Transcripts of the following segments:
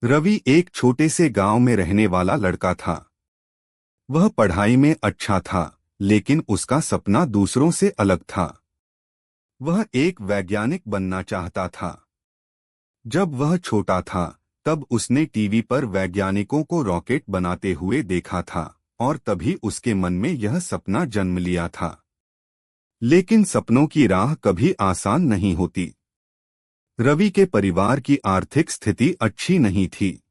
रवि एक छोटे से गांव में रहने वाला लड़का था। वह पढ़ाई में अच्छा था, लेकिन उसका सपना दूसरों से अलग था। वह एक वैज्ञानिक बनना चाहता था। जब वह छोटा था, तब उसने टीवी पर वैज्ञानिकों को रॉकेट बनाते हुए देखा था, और तभी उसके मन में यह सपना जन्म लिया था। लेकिन सपनों की राह कभी आसान नहीं होती। रवि के परिवार की आर्थिक स्थिति अच्छी नहीं थी।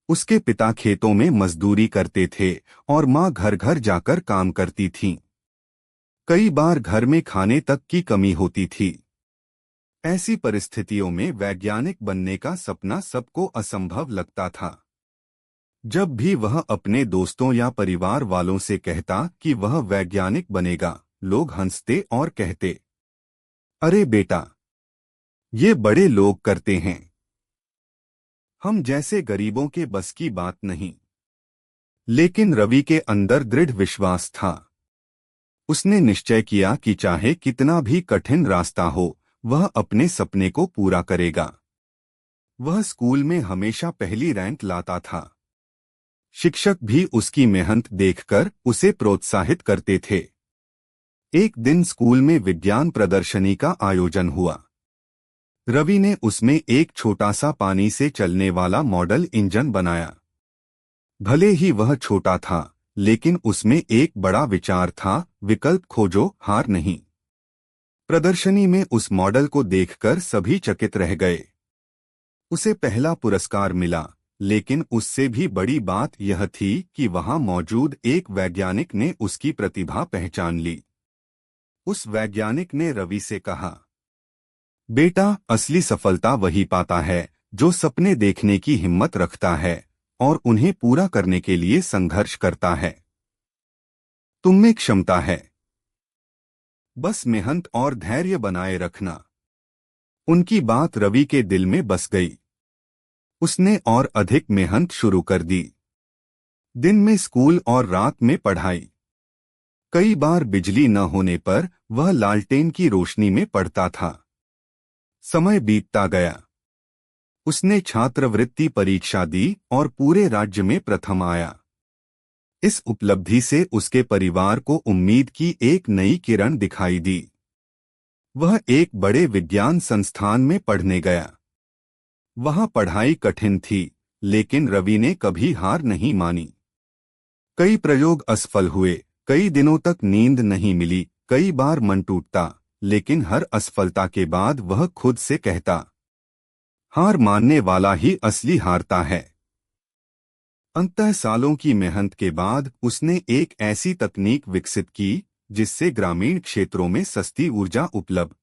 उसके पिता खेतों में मजदूरी करते थे और माँ घर घर जाकर काम करती थीं। कई बार घर में खाने तक की कमी होती थी। ऐसी परिस्थितियों में वैज्ञानिक बनने का सपना सबको असंभव लगता था। जब भी वह अपने दोस्तों या परिवार वालों से कहता कि वह वैज्ञानिक बनेगा, लोग हंसते और कहते, अरे बेटा, ये बड़े लोग करते हैं, हम जैसे गरीबों के बस की बात नहीं। लेकिन रवि के अंदर दृढ़ विश्वास था। उसने निश्चय किया कि चाहे कितना भी कठिन रास्ता हो, वह अपने सपने को पूरा करेगा। वह स्कूल में हमेशा पहली रैंक लाता था। शिक्षक भी उसकी मेहनत देखकर उसे प्रोत्साहित करते थे। एक दिन स्कूल में विज्ञान प्रदर्शनी का आयोजन हुआ। रवि ने उसमें एक छोटा सा पानी से चलने वाला मॉडल इंजन बनाया। भले ही वह छोटा था, लेकिन उसमें एक बड़ा विचार था, विकल्प खोजो, हार नहीं। प्रदर्शनी में उस मॉडल को देखकर सभी चकित रह गए। उसे पहला पुरस्कार मिला, लेकिन उससे भी बड़ी बात यह थी कि वहां मौजूद एक वैज्ञानिक ने उसकी प्रतिभा पहचान ली। उस वैज्ञानिक ने रवि से कहा, बेटा, असली सफलता वही पाता है जो सपने देखने की हिम्मत रखता है और उन्हें पूरा करने के लिए संघर्ष करता है। तुम में क्षमता है, बस मेहनत और धैर्य बनाए रखना। उनकी बात रवि के दिल में बस गई। उसने और अधिक मेहनत शुरू कर दी। दिन में स्कूल और रात में पढ़ाई। कई बार बिजली न होने पर वह लालटेन की रोशनी में पढ़ता था। समय बीतता गया। उसने छात्रवृत्ति परीक्षा दी और पूरे राज्य में प्रथम आया। इस उपलब्धि से उसके परिवार को उम्मीद की एक नई किरण दिखाई दी। वह एक बड़े विज्ञान संस्थान में पढ़ने गया। वहां पढ़ाई कठिन थी, लेकिन रवि ने कभी हार नहीं मानी। कई प्रयोग असफल हुए, कई दिनों तक नींद नहीं मिली, कई बार मन टूटता, लेकिन हर असफलता के बाद वह खुद से कहता, हार मानने वाला ही असली हारता है। अंततः सालों की मेहनत के बाद उसने एक ऐसी तकनीक विकसित की जिससे ग्रामीण क्षेत्रों में सस्ती ऊर्जा उपलब्ध